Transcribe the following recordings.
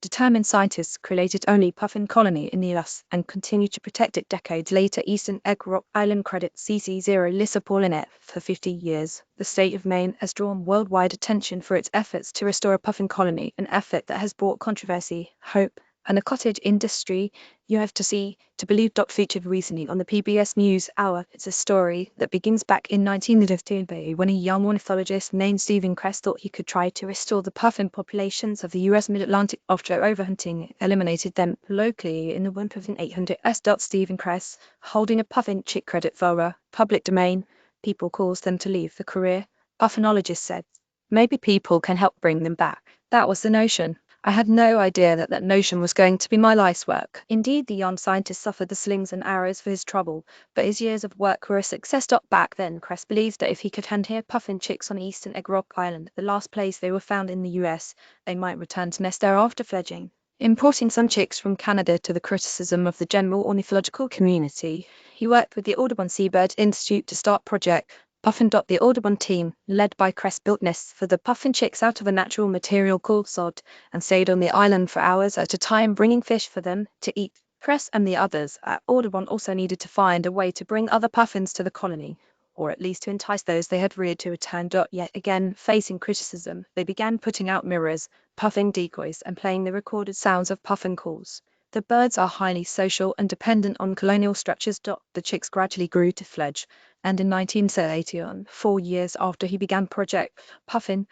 Determined scientists created only puffin colony in the US and continued to protect it decades later. Eastern Egg Rock Island credits CC0 Lisapaulinet for 50 years. The state of Maine has drawn worldwide attention for its efforts to restore a puffin colony, an effort that has brought controversy, hope, and a cottage industry you have to see to believe. Featured recently on the PBS News Hour. It's a story that begins back in 1992 when a young ornithologist named Stephen Kress thought he could try to restore the puffin populations of the US mid-Atlantic after overhunting eliminated them locally in the winter of 800s. Stephen Kress, holding a puffin chick credit for a public domain, people caused them to leave the career. Puffin-ologist said, maybe people can help bring them back. That was the notion. I had no idea that notion was going to be my life's work. Indeed, the young scientist suffered the slings and arrows for his trouble, but his years of work were a success. Back then, Kress believed that if he could hand here puffin chicks on Eastern Egg Rock Island, the last place they were found in the US, they might return to nest there after fledging. Importing some chicks from Canada to the criticism of the general ornithological community, he worked with the Audubon Seabird Institute to start Project Puffin. The Audubon team, led by Kress, built nests for the puffin chicks out of a natural material called sod, and stayed on the island for hours at a time bringing fish for them to eat. Kress and the others at Audubon also needed to find a way to bring other puffins to the colony, or at least to entice those they had reared to return. Yet again, facing criticism, they began putting out mirrors, puffin decoys, and playing the recorded sounds of puffin calls. The birds are highly social and dependent on colonial structures. The chicks gradually grew to fledge, and in 1980, 4 years after he began Project Puffin,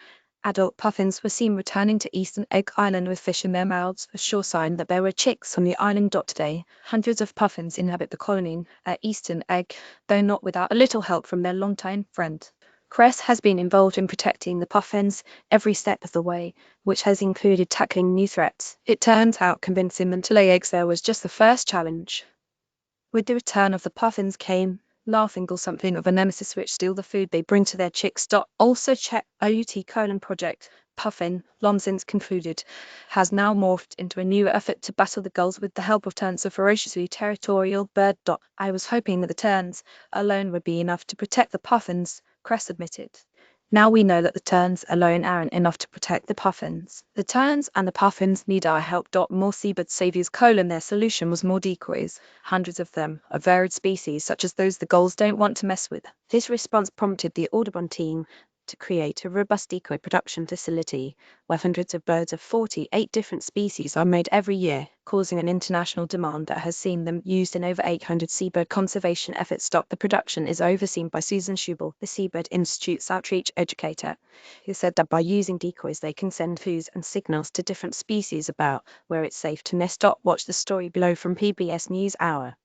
adult puffins were seen returning to Eastern Egg Island with fish in their mouths, a sure sign that there were chicks on the island. Today, hundreds of puffins inhabit the colony at Eastern Egg, though not without a little help from their longtime friend. Kress has been involved in protecting the puffins every step of the way, which has included tackling new threats. It turns out convincing them to lay eggs there was just the first challenge. With the return of the puffins came laughing or something of a nemesis which steal the food they bring to their chicks. Also check OUT: Project Puffin, long since concluded, has now morphed into a new effort to battle the gulls with the help of terns, a ferociously territorial bird. I was hoping that the terns alone would be enough to protect the puffins, Kress admitted. Now we know that the terns alone aren't enough to protect the puffins. The terns and the puffins need our help. More seabird saviors: their solution was more decoys, hundreds of them, of varied species such as those the gulls don't want to mess with. This response prompted the Audubon team to create a robust decoy production facility where hundreds of birds of 48 different species are made every year, causing an international demand that has seen them used in over 800 seabird conservation efforts. The production is overseen by Susan Schubel, the Seabird Institute's outreach educator, who said that by using decoys they can send clues and signals to different species about where it's safe to nest. Watch the story below from PBS News Hour.